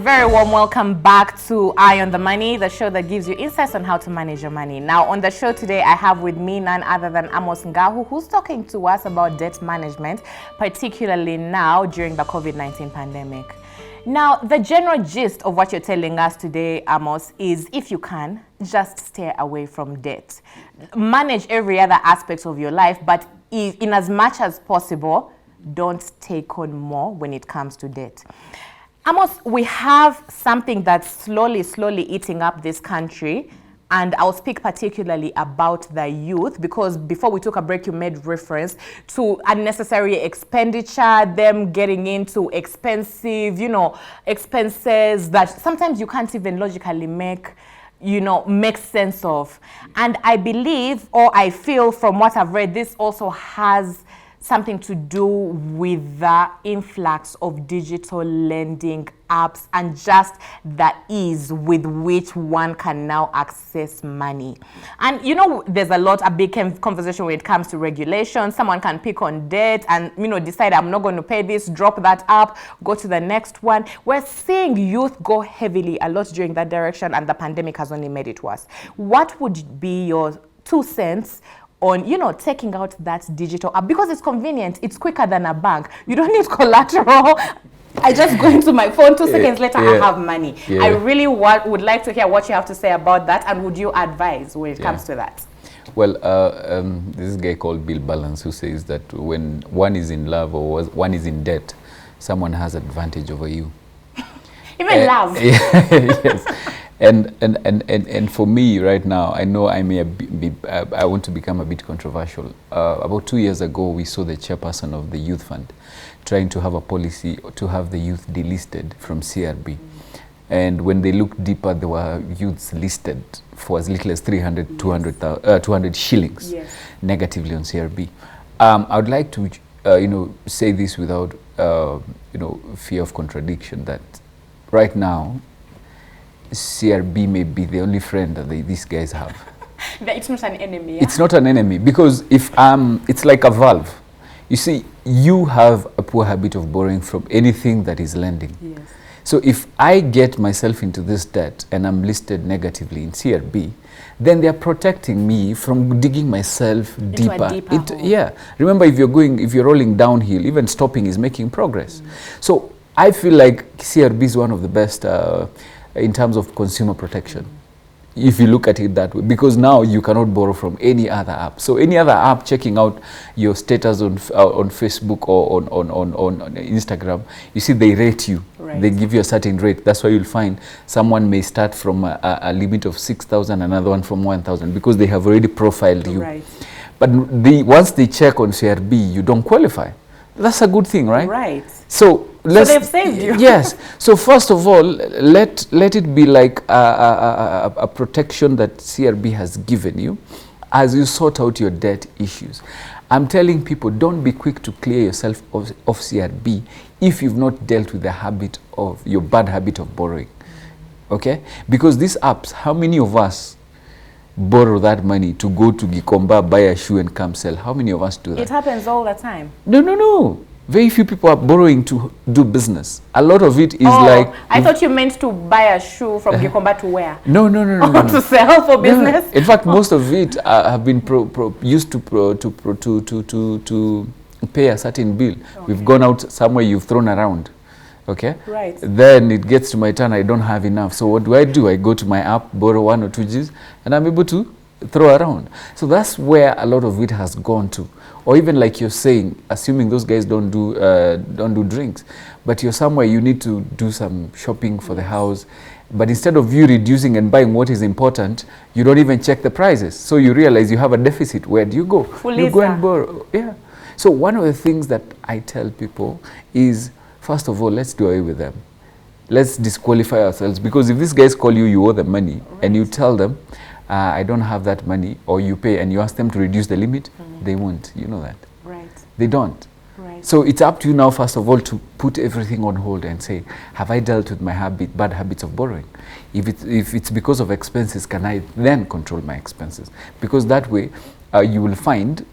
very warm welcome back to Eye on the Money, the show that gives you insights on how to manage your money. Now, on the show today, I have with me none other than Amos Ngahu, who's talking to us about debt management, particularly now during the COVID-19 pandemic. Now, the general gist of what you're telling us today, Amos, is if you can, just stay away from debt. Manage every other aspect of your life, but in as much as possible, don't take on more when it comes to debt. Amos, we have something that's slowly eating up this country, and I'll speak particularly about the youth, because before we took a break, you made reference to unnecessary expenditure, them getting into expensive, expenses that sometimes you can't even logically make sense of. And I believe, or I feel from what I've read, this also has something to do with the influx of digital lending apps and just the ease with which one can now access money. And there's a big conversation when it comes to regulation. Someone can pick on debt and decide, I'm not going to pay this, drop that app, go to the next one. We're seeing youth go heavily a lot during that direction, and the pandemic has only made it worse. What would be your 2 cents on taking out that digital app? Because it's convenient, it's quicker than a bank. You don't need collateral. I just go into my phone, 2 seconds later, I have money. I really would like to hear what you have to say about that, and would you advise when it comes to that? Well, this guy called Bill Balance, who says that when one is in love or one is in debt, someone has advantage over you. Even love. Yes. And for me right now, I know I may I want to become a bit controversial. About 2 years ago, we saw the chairperson of the Youth Fund trying to have a policy to have the youth delisted from CRB. And when they looked deeper, there were youths listed for as little as 300, 200 shillings negatively on CRB. I would like to, say this without, fear of contradiction, that right now, CRB may be the only friend that these guys have. It's not an enemy. It's not an enemy, because if it's like a valve. You see, you have a poor habit of borrowing from anything that is lending. Yes. So if I get myself into this debt and I'm listed negatively in CRB, then they're protecting me from digging myself deeper. Remember, if you're rolling downhill, even stopping is making progress. So I feel like CRB is one of the best in terms of consumer protection, if you look at it that way, because now you cannot borrow from any other app. So any other app, checking out your status on Facebook or on Instagram, you see they rate you. Right. They give you a certain rate. That's why you'll find someone may start from a limit of 6,000, another one from 1,000, because they have already profiled you. Right. But once they check on CRB, you don't qualify. That's a good thing, right? Right. So they've saved you. Yes. So first of all, let it be like a protection that CRB has given you as you sort out your debt issues. I'm telling people, don't be quick to clear yourself of CRB if you've not dealt with your bad habit of borrowing. Okay? Because these apps, how many of us borrow that money to go to Gikomba, buy a shoe and come sell? How many of us do that? It happens all the time. No. Very few people are borrowing to do business. A lot of it is like... I thought you meant to buy a shoe from Gikomba to wear. No. To sell for business? In fact, most of it have been used to pay a certain bill. Okay. We've gone out somewhere, you've thrown around. Okay? Right. Then it gets to my turn, I don't have enough. So what do? I go to my app, borrow 1 or 2 Gs, and I'm able to throw around. So that's where a lot of it has gone to. Or even like you're saying, assuming those guys don't do drinks, but you're somewhere, you need to do some shopping for the house. But instead of you reducing and buying what is important, you don't even check the prices. So you realize you have a deficit. Where do you go? You go and borrow. Yeah. So one of the things that I tell people is, first of all, let's do away with them. Let's disqualify ourselves, because if these guys call you, you owe them money, and you tell them, I don't have that money, or you pay, and you ask them to reduce the limit, they won't. You know that. Right. They don't. Right. So it's up to you now, first of all, to put everything on hold and say, have I dealt with my bad habits of borrowing? If it's because of expenses, can I then control my expenses? Because that way, you will find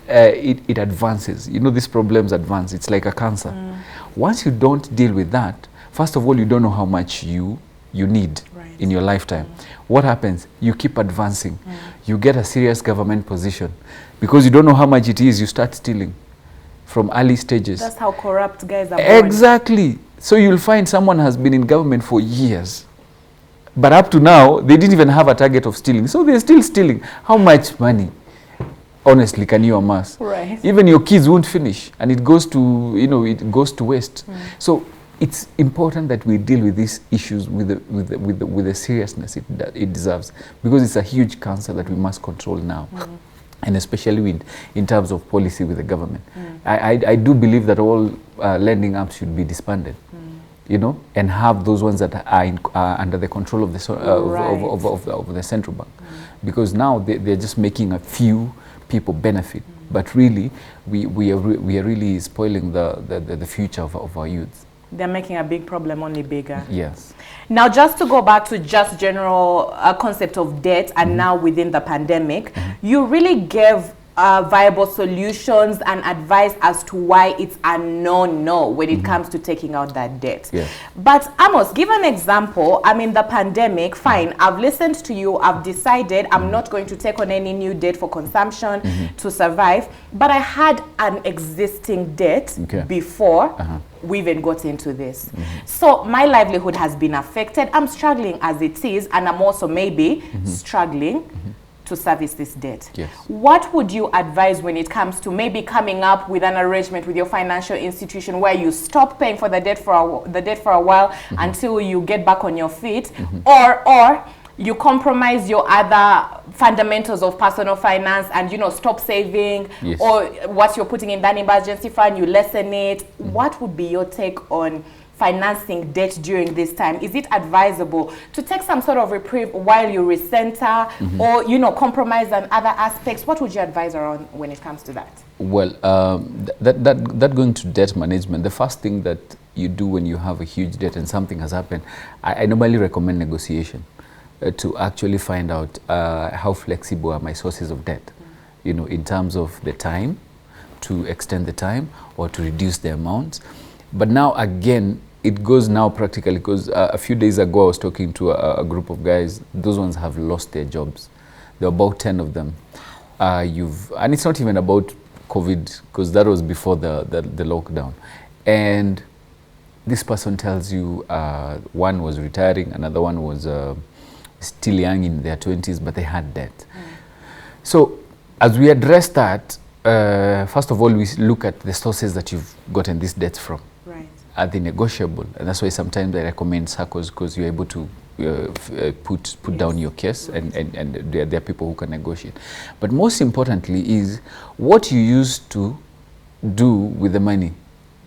it advances. These problems advance. It's like a cancer. Once you don't deal with that, First of all, you don't know how much you need in your lifetime. What happens? You keep advancing. You get a serious government position. Because you don't know how much it is, you start stealing from early stages. That's how corrupt guys are born. Exactly. So you'll find someone has been in government for years. But up to now, they didn't even have a target of stealing. So they're still stealing. How much money, honestly, can you amass? Right. Even your kids won't finish. And it goes to, it goes to waste. So it's important that we deal with these issues with the seriousness it deserves. Because it's a huge cancer that we must control now. And especially in terms of policy with the government. I do believe that all lending apps should be disbanded. And have those ones that are under the control of the central bank, because now they're just making a few people benefit, but really we are really spoiling the future of our youth. They're making a big problem only bigger. Yes. Now, just to go back to just general concept of debt, and now within the pandemic, you really gave viable solutions and advice as to why it's a no when it comes to taking out that debt. Yes. But Amos, give an example. I mean, the pandemic, fine, I've listened to you, I've decided I'm not going to take on any new debt for consumption to survive, but I had an existing debt before we even got into this. So my livelihood has been affected. I'm struggling as it is, and I'm also maybe struggling to service this debt. Yes. What would you advise when it comes to maybe coming up with an arrangement with your financial institution where you stop paying for the debt for a while until you get back on your feet, or you compromise your other fundamentals of personal finance and stop saving, or what you're putting in that emergency fund, you lessen it? What would be your take on financing debt during this time? Is it advisable to take some sort of reprieve while you recenter, or compromise on other aspects? What would you advise around when it comes to that? Well, that going to debt management, the first thing that you do when you have a huge debt and something has happened, I normally recommend negotiation to actually find out how flexible are my sources of debt, in terms of the time, to extend the time or to reduce the amount. But now again, it goes now practically, because a few days ago I was talking to a group of guys. Those ones have lost their jobs. There are about 10 of them. And it's not even about COVID, because that was before the lockdown. And this person tells you one was retiring, another one was still young in their 20s, but they had debt. So as we address that, first of all, we look at the sources that you've gotten this debt from. Right. Are they negotiable? And that's why sometimes I recommend SACCOs, because you're able to put down your case, and there are people who can negotiate. But most importantly is what you used to do with the money.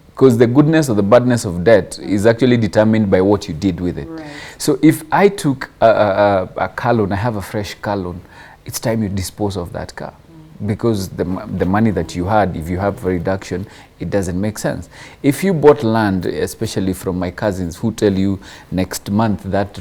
Because the goodness or the badness of debt is actually determined by what you did with it. Right. So if I took a car loan, I have a fresh car loan, it's time you dispose of that car. Because the money that you had, if you have a reduction, it doesn't make sense. If you bought land, especially from my cousins who tell you next month that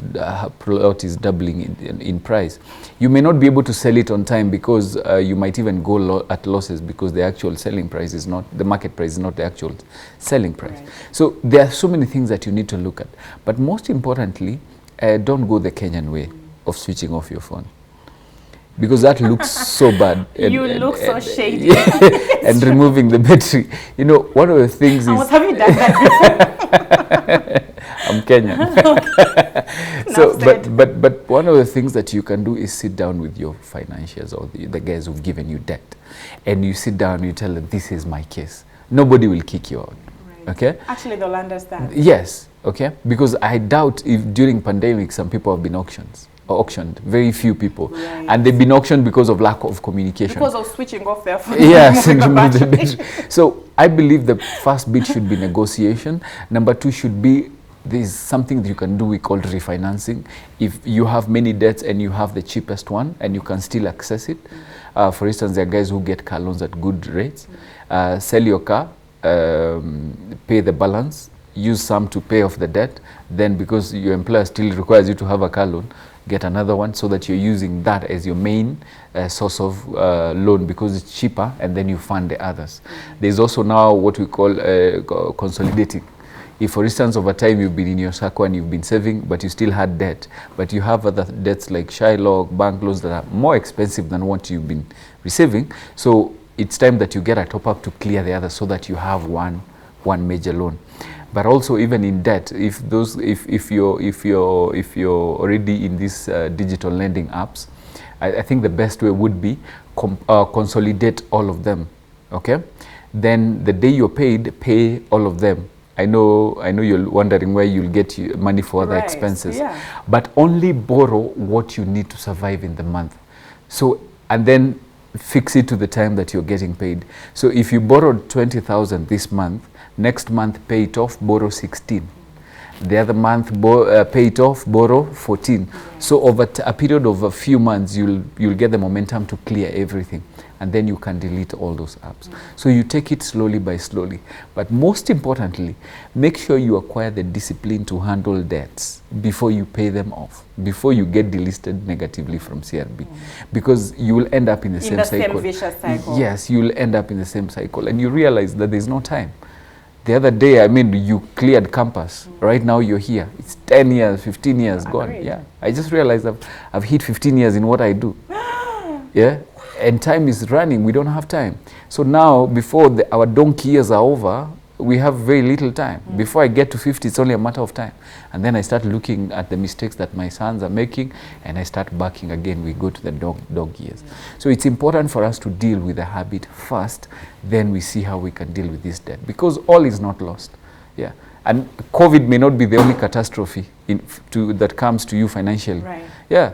plot is doubling in price, you may not be able to sell it on time, because you might even go at losses, because the actual selling price is not, the market price is not the actual selling price. Right. So there are so many things that you need to look at. But most importantly, don't go the Kenyan way of switching off your phone. Because that looks so bad. You look so shady. And removing the battery. One of the things is... Have you done that before? I'm Kenyan. So, but one of the things that you can do is sit down with your financiers, or the guys who've given you debt. And you sit down and you tell them, this is my case. Nobody will kick you out. Right. Okay? Actually, they'll understand. Yes. Okay? Because I doubt if during pandemic, some people have been auctioned, very few people. Right. And they've been auctioned because of lack of communication. Because of switching off their phone. Yes. So I believe the first bit should be negotiation. Number two should be, there's something that you can do, we call refinancing. If you have many debts and you have the cheapest one and you can still access it. For instance, there are guys who get car loans at good rates. Sell your car, pay the balance, use some to pay off the debt. Then because your employer still requires you to have a car loan, get another one, so that you're using that as your main source of loan, because it's cheaper, and then you fund the others. There's also now what we call consolidating. If, for instance, over time you've been in your circle and you've been saving, but you still had debt, but you have other debts like Shylock, bank loans that are more expensive than what you've been receiving, so it's time that you get a top-up to clear the other so that you have one major loan. But also, even in debt, if you're already in these digital lending apps, I think the best way would be consolidate all of them. Okay, then the day you're paid, pay all of them. I know you're wondering where you'll get money for other expenses, but only borrow what you need to survive in the month. So, and then fix it to the time that you're getting paid. So if you borrowed 20,000 this month, next month pay it off, borrow 16. The other month pay it off, borrow 14. So over a period of a few months, you'll get the momentum to clear everything, and then you can delete all those apps. So you take it slowly by slowly. But most importantly, make sure you acquire the discipline to handle debts before you pay them off, before you get delisted negatively from CRB, because you will end up in the same cycle. Same vicious cycle. Yes, you will end up in the same cycle, and you realize that there's no time. The other day, I mean, you cleared campus. Right now, you're here. It's 10 years, 15 years gone. Yeah, I just realized I've hit 15 years in what I do. Yeah, and time is running. We don't have time. So now, before our donkey years are over, we have very little time. Before I get to 50, it's only a matter of time. And then I start looking at the mistakes that my sons are making, and I start backing again. We go to the dog years. So it's important for us to deal with the habit first, then we see how we can deal with this debt, because all is not lost. Yeah, and COVID may not be the only catastrophe that comes to you financially. Right. Yeah,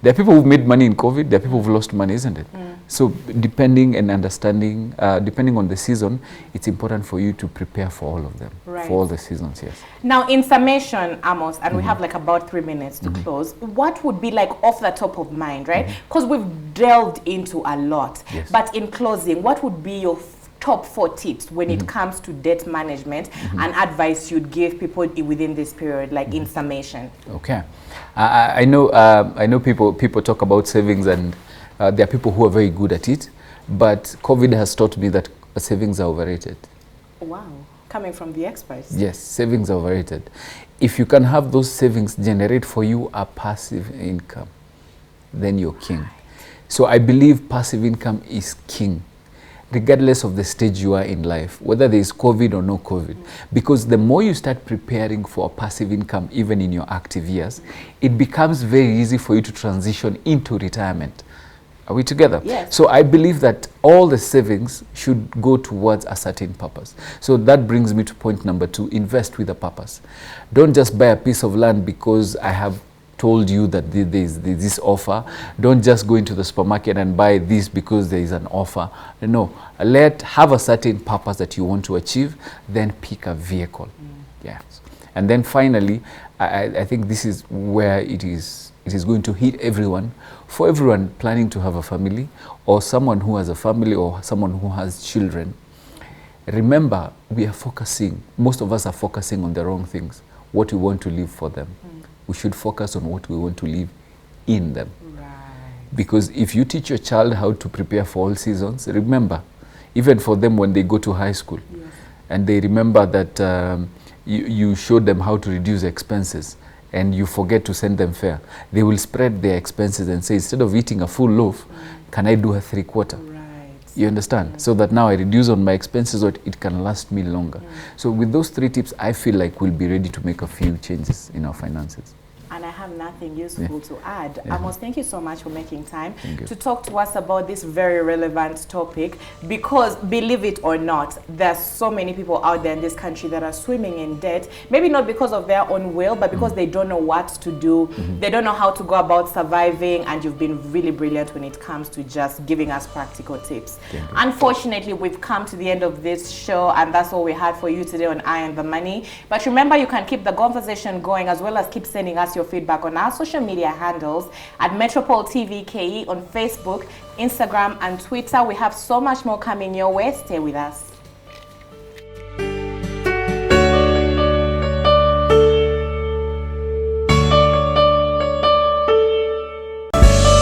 there are people who've made money in COVID, there are people who've lost money, isn't it? So depending and understanding, depending on the season, it's important for you to prepare for all of them, for all the seasons, yes. Now, in summation, Amos, and we have like about 3 minutes to close, what would be like off the top of mind, right? Because we've delved into a lot. Yes. But in closing, what would be your top 4 tips when it comes to debt management and advice you'd give people within this period, like in summation? Okay. I know people talk about savings, and there are people who are very good at it, but COVID has taught me that savings are overrated. Wow, coming from the experts. Yes, savings are overrated. If you can have those savings generate for you a passive income, then you're king. So I believe passive income is king, regardless of the stage you are in life, whether there is COVID or no COVID. Because the more you start preparing for passive income, even in your active years, it becomes very easy for you to transition into retirement. Are we together? Yes. So I believe that all the savings should go towards a certain purpose. So that brings me to point number 2, invest with a purpose. Don't just buy a piece of land because I have told you that there's this offer. Don't just go into the supermarket and buy this because there is an offer. No, have a certain purpose that you want to achieve, then pick a vehicle. Yes. And then finally, I think this is where it is going to hit everyone. For everyone planning to have a family, or someone who has a family, or someone who has children, remember, most of us are focusing on the wrong things, what we want to leave for them. We should focus on what we want to leave in them. Right. Because if you teach your child how to prepare for all seasons, remember, even for them when they go to high school, and they remember that you showed them how to reduce expenses, and you forget to send them fare, they will spread their expenses and say, instead of eating a full loaf, can I do a 3/4? Right. You understand? So that now I reduce on my expenses, or it can last me longer. So with those 3 tips, I feel like we'll be ready to make a few changes in our finances. And I have nothing useful to add. Yeah. Amos, thank you so much for making time Thank to talk to us about this very relevant topic, because believe it or not, there's so many people out there in this country that are swimming in debt, maybe not because of their own will, but because they don't know what to do. They don't know how to go about surviving, and you've been really brilliant when it comes to just giving us practical tips. Unfortunately, we've come to the end of this show, and that's all we had for you today on Eye on the Money. But remember, you can keep the conversation going, as well as keep sending us your feedback on our social media handles at Metropole TV KE on Facebook, Instagram, and Twitter. We have so much more coming your way. Stay with us.